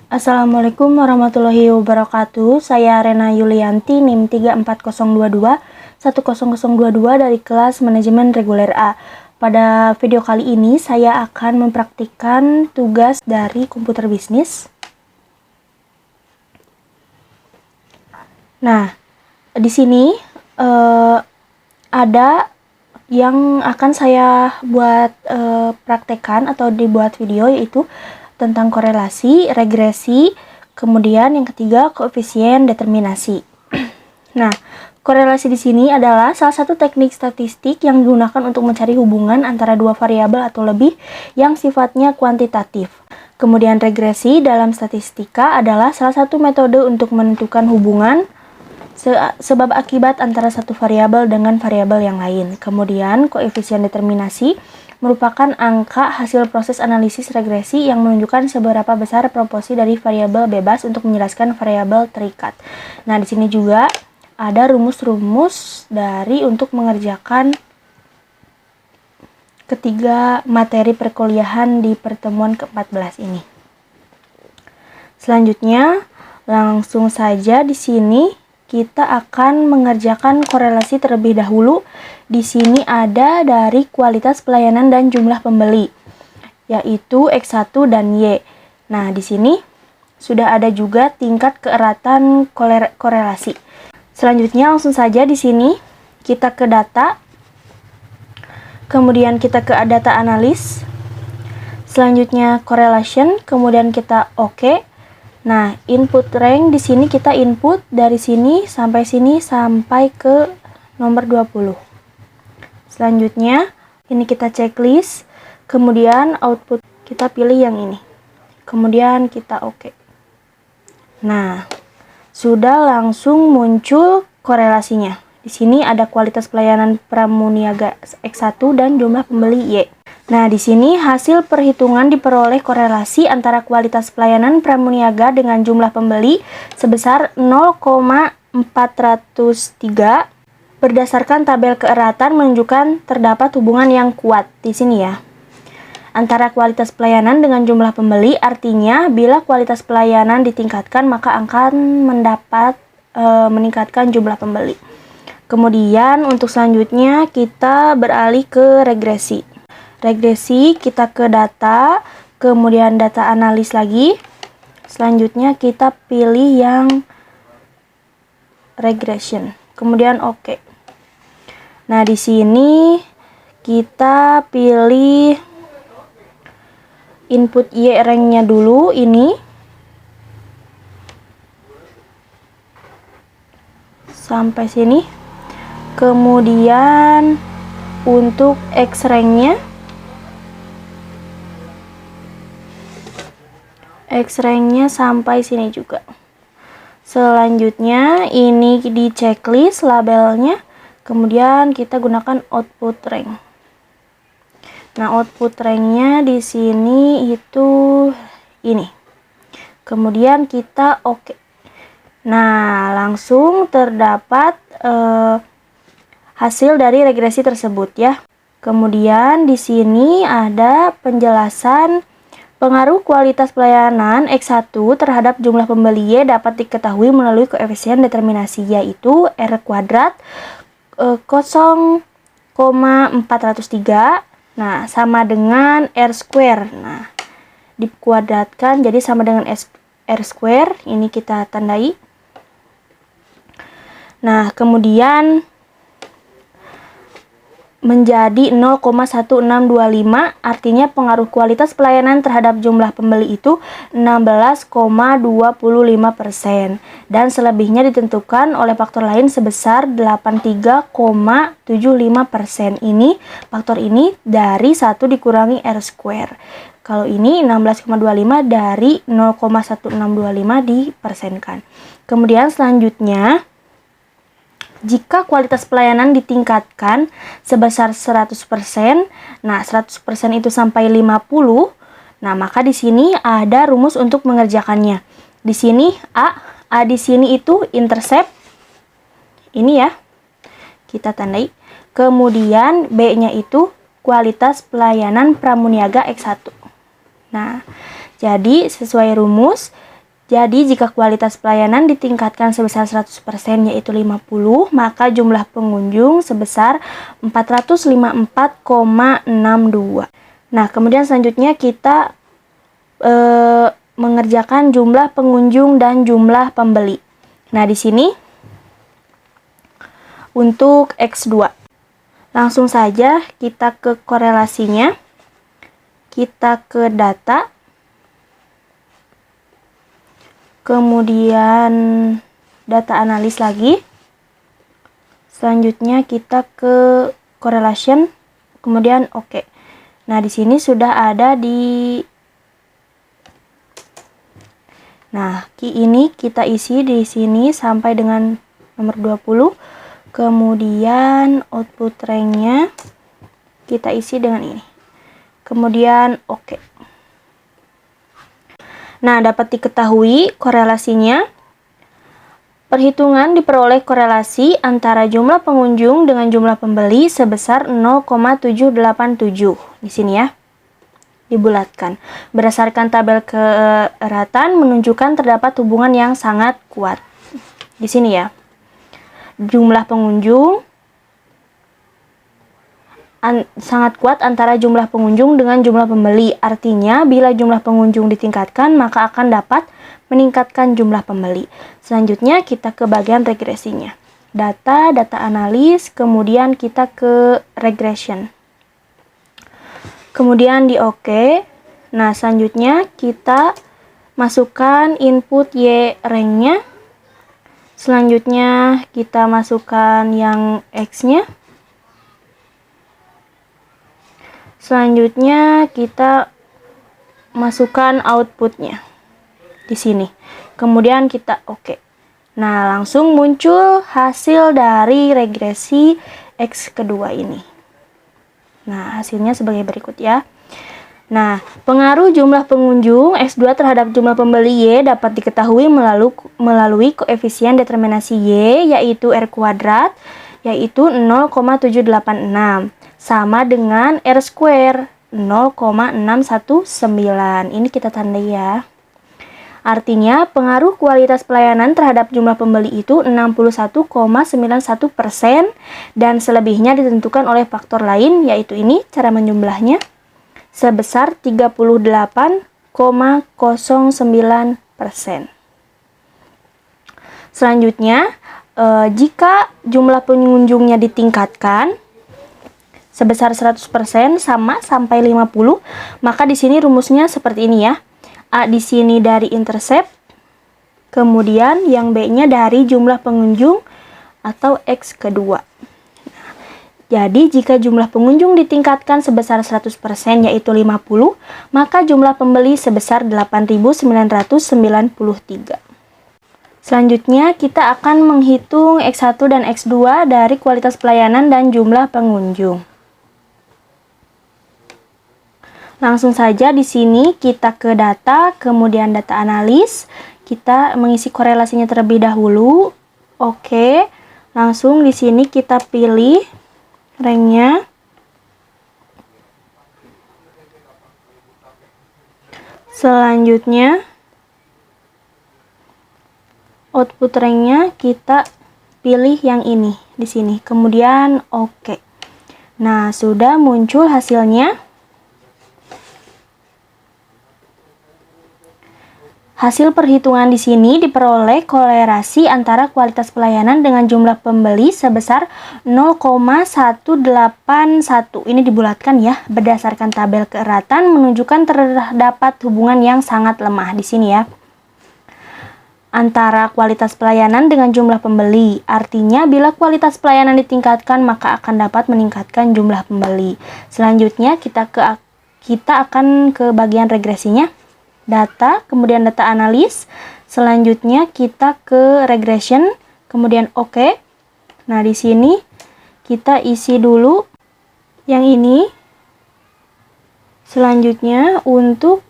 Assalamualaikum warahmatullahi wabarakatuh. Saya Rena Yulianti, NIM 34022 10022 dari kelas Manajemen Reguler A. Pada video kali ini saya akan mempraktikkan tugas dari komputer bisnis. Nah, di sini ada yang akan saya buat praktekkan atau dibuat video, yaitu tentang korelasi, regresi, kemudian yang ketiga koefisien determinasi. Nah, korelasi di sini adalah salah satu teknik statistik yang digunakan untuk mencari hubungan antara dua variabel atau lebih yang sifatnya kuantitatif. Kemudian regresi dalam statistika adalah salah satu metode untuk menentukan hubungan sebab akibat antara satu variabel dengan variabel yang lain. Kemudian koefisien determinasi merupakan angka hasil proses analisis regresi yang menunjukkan seberapa besar proporsi dari variabel bebas untuk menjelaskan variabel terikat. Nah, di sini juga ada rumus-rumus dari untuk mengerjakan ketiga materi perkuliahan di pertemuan ke-14 ini. Selanjutnya, langsung saja di sini kita akan mengerjakan korelasi terlebih dahulu. Di sini ada dari kualitas pelayanan dan jumlah pembeli, yaitu X1 dan Y. Nah, di sini sudah ada juga tingkat keeratan korelasi. Selanjutnya langsung saja di sini kita ke data. Kemudian kita ke data analis. Selanjutnya correlation, kemudian kita oke. Nah, input rank di sini kita input dari sini sampai ke nomor 20. Selanjutnya, ini kita checklist, kemudian output kita pilih yang ini. Kemudian kita oke. Nah, sudah langsung muncul korelasinya. Di sini ada kualitas pelayanan pramuniaga X1 dan jumlah pembeli Y. Nah, di sini hasil perhitungan diperoleh korelasi antara kualitas pelayanan pramuniaga dengan jumlah pembeli sebesar 0,403. Berdasarkan tabel keeratan menunjukkan terdapat hubungan yang kuat di sini ya antara kualitas pelayanan dengan jumlah pembeli. Artinya bila kualitas pelayanan ditingkatkan maka akan meningkatkan jumlah pembeli. Kemudian untuk selanjutnya kita beralih ke regresi. Regresi kita ke data, kemudian data analis lagi. Selanjutnya kita pilih yang regression. Kemudian oke. Nah, di sini kita pilih input Y rank-nya dulu ini. Sampai sini. Kemudian untuk X rank-nya sampai sini juga. Selanjutnya ini di checklist labelnya, kemudian kita gunakan output rank. Nah, output rank-nya di sini itu ini. Kemudian kita oke. Nah, langsung terdapat hasil dari regresi tersebut ya. Kemudian di sini ada penjelasan pengaruh kualitas pelayanan X1 terhadap jumlah pembeli Y dapat diketahui melalui koefisien determinasi, yaitu R kuadrat 0,403 sama dengan R square. Nah, dikuadratkan jadi sama dengan R square. Ini kita tandai. Nah, kemudian menjadi 0,1625, artinya pengaruh kualitas pelayanan terhadap jumlah pembeli itu 16,25% dan selebihnya ditentukan oleh faktor lain sebesar 83,75%. Ini faktor ini dari 1 dikurangi R square. Kalau ini 16,25 dari 0,1625 dipersenkan. Kemudian selanjutnya, jika kualitas pelayanan ditingkatkan sebesar 100%, nah 100% itu sampai 50, nah maka di sini ada rumus untuk mengerjakannya. Di sini A di sini itu intercept, ini ya, kita tandai. Kemudian B-nya itu kualitas pelayanan pramuniaga X1. Nah, jadi sesuai rumus, Jadi jika kualitas pelayanan ditingkatkan sebesar 100% yaitu 50, maka jumlah pengunjung sebesar 454,62. Nah, kemudian selanjutnya kita mengerjakan jumlah pengunjung dan jumlah pembeli. Nah, di sini untuk X2. Langsung saja kita ke korelasinya. Kita ke data. Kemudian data analis lagi. Selanjutnya kita ke correlation. Kemudian oke. Nah, di sini sudah ada di key ini kita isi di sini sampai dengan nomor 20. Kemudian output ranknya kita isi dengan ini. Kemudian oke. Nah, dapat diketahui korelasinya. Perhitungan diperoleh korelasi antara jumlah pengunjung dengan jumlah pembeli sebesar 0,787. Di sini ya, dibulatkan. Berdasarkan tabel keeratan menunjukkan terdapat hubungan yang sangat kuat. Di sini ya, jumlah pengunjung sangat kuat antara jumlah pengunjung dengan jumlah pembeli. Artinya, bila jumlah pengunjung ditingkatkan, maka akan dapat meningkatkan jumlah pembeli. Selanjutnya, kita ke bagian regresinya. Data analis, kemudian kita ke regression. Kemudian di OK. Nah, selanjutnya kita masukkan input Y rank-nya. Selanjutnya kita masukkan yang X-nya. Selanjutnya kita masukkan outputnya di sini. Kemudian kita oke. Nah, langsung muncul hasil dari regresi X kedua ini. Nah, hasilnya sebagai berikut ya. Nah, pengaruh jumlah pengunjung X2 terhadap jumlah pembeli Y dapat diketahui melalui koefisien determinasi Y, yaitu R kuadrat, yaitu 0,786, sama dengan R square, 0,619. Ini kita tandai ya. Artinya, pengaruh kualitas pelayanan terhadap jumlah pembeli itu 61,91% dan selebihnya ditentukan oleh faktor lain, yaitu ini cara menjumlahnya sebesar 38,09%. Selanjutnya, jika jumlah pengunjungnya ditingkatkan sebesar 100% sama sampai 50, maka di sini rumusnya seperti ini ya. A di sini dari intercept, kemudian yang B-nya dari jumlah pengunjung atau X kedua. Jadi, jika jumlah pengunjung ditingkatkan sebesar 100% yaitu 50, maka jumlah pembeli sebesar 8.993. Selanjutnya, kita akan menghitung X1 dan X2 dari kualitas pelayanan dan jumlah pengunjung. Langsung saja di sini kita ke data, kemudian data analis. Kita mengisi korelasinya terlebih dahulu. Oke. Langsung di sini kita pilih ranknya. Selanjutnya output ranknya kita pilih yang ini di sini. Kemudian oke. Nah, sudah muncul hasilnya. Hasil perhitungan di sini diperoleh korelasi antara kualitas pelayanan dengan jumlah pembeli sebesar 0,181. Ini dibulatkan ya, berdasarkan tabel keeratan menunjukkan terdapat hubungan yang sangat lemah di sini ya. Antara kualitas pelayanan dengan jumlah pembeli. Artinya bila kualitas pelayanan ditingkatkan maka akan dapat meningkatkan jumlah pembeli. Selanjutnya kita akan ke bagian regresinya. Data, kemudian data analis, selanjutnya kita ke regression, kemudian oke. Nah, di sini kita isi dulu yang ini. Selanjutnya untuk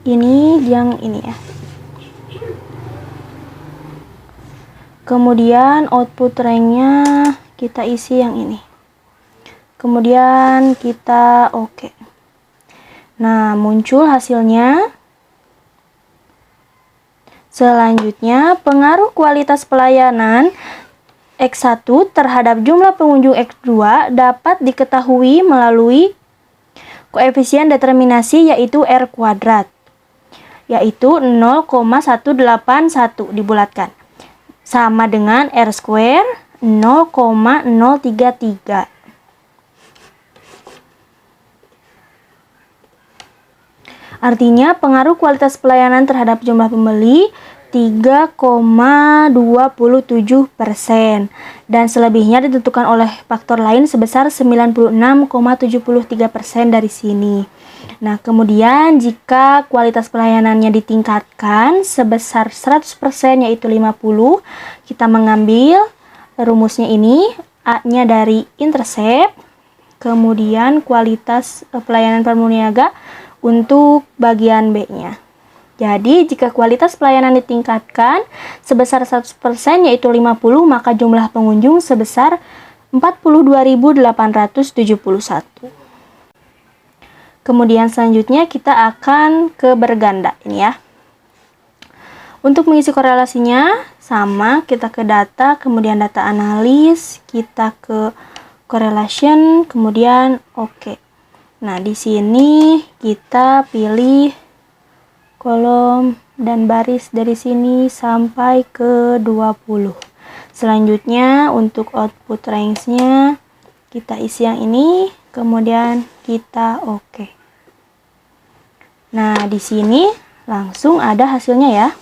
ini yang ini ya. Kemudian output ranknya kita isi yang ini. Kemudian kita oke. Nah, muncul hasilnya. Selanjutnya, pengaruh kualitas pelayanan X1 terhadap jumlah pengunjung X2 dapat diketahui melalui koefisien determinasi yaitu R kuadrat, yaitu 0,181 dibulatkan, sama dengan R square 0,033. Artinya pengaruh kualitas pelayanan terhadap jumlah pembeli 3,27% dan selebihnya ditentukan oleh faktor lain sebesar 96,73% dari sini. Nah, kemudian jika kualitas pelayanannya ditingkatkan sebesar 100% yaitu 50, kita mengambil rumusnya ini, A-nya dari intercept, kemudian kualitas pelayanan pramuniaga untuk bagian B-nya. Jadi, jika kualitas pelayanan ditingkatkan sebesar 100% yaitu 50, maka jumlah pengunjung sebesar 42.871. Kemudian selanjutnya kita akan ke berganda ini ya. Untuk mengisi korelasinya sama, kita ke data, kemudian data analis, kita ke correlation, kemudian oke. Nah, di sini kita pilih kolom dan baris dari sini sampai ke 20. Selanjutnya untuk output range-nya kita isi yang ini, kemudian kita oke. Nah, di sini langsung ada hasilnya ya.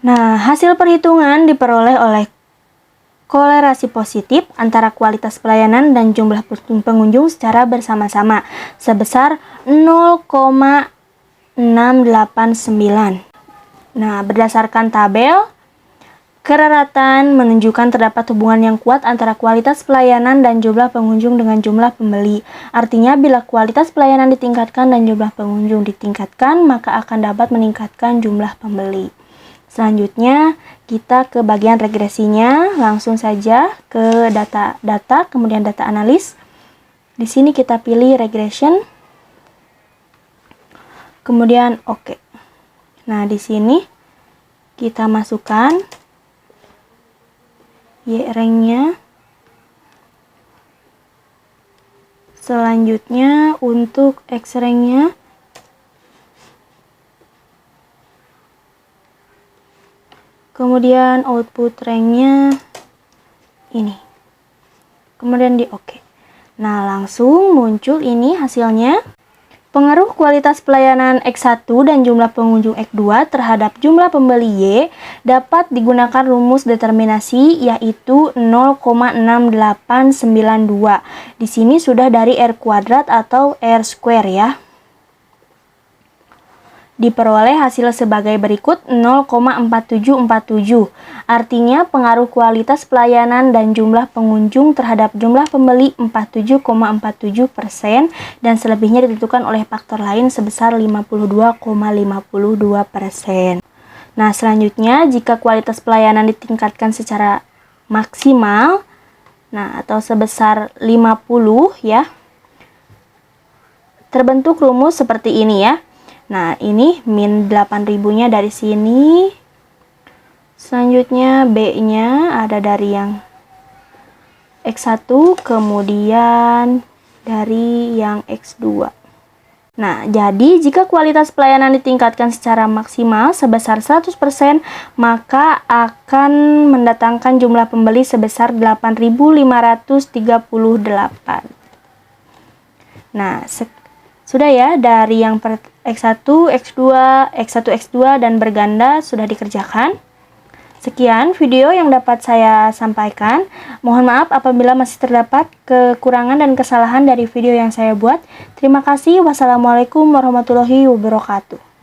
Nah, hasil perhitungan diperoleh oleh kolerasi positif antara kualitas pelayanan dan jumlah pengunjung secara bersama-sama sebesar 0,689. Nah, berdasarkan tabel, kereratan menunjukkan terdapat hubungan yang kuat antara kualitas pelayanan dan jumlah pengunjung dengan jumlah pembeli. Artinya, bila kualitas pelayanan ditingkatkan dan jumlah pengunjung ditingkatkan, maka akan dapat meningkatkan jumlah pembeli. Selanjutnya, kita ke bagian regresinya, langsung saja ke data, kemudian data analis. Di sini kita pilih regression, kemudian oke. Nah, di sini kita masukkan Y-rank-nya. Selanjutnya untuk X-rank-nya, kemudian output rank-nya ini, kemudian di oke. Nah, langsung muncul ini hasilnya. Pengaruh kualitas pelayanan X1 dan jumlah pengunjung X2 terhadap jumlah pembeli Y dapat digunakan rumus determinasi yaitu 0,6892. Di sini sudah dari R kuadrat atau R square ya. Diperoleh hasil sebagai berikut 0,4747. Artinya pengaruh kualitas pelayanan dan jumlah pengunjung terhadap jumlah pembeli 47,47% dan selebihnya ditentukan oleh faktor lain sebesar 52,52%. Nah, selanjutnya jika kualitas pelayanan ditingkatkan secara maksimal, nah atau sebesar 50 ya, terbentuk rumus seperti ini ya. Nah, ini min 8.000-nya dari sini. Selanjutnya B-nya ada dari yang X1, kemudian dari yang X2. Nah, jadi jika kualitas pelayanan ditingkatkan secara maksimal sebesar 100%, maka akan mendatangkan jumlah pembeli sebesar 8.538. Nah, sudah ya, dari yang X1, X2, X1, X2, dan berganda sudah dikerjakan. Sekian video yang dapat saya sampaikan. Mohon maaf apabila masih terdapat kekurangan dan kesalahan dari video yang saya buat. Terima kasih. Wassalamualaikum warahmatullahi wabarakatuh.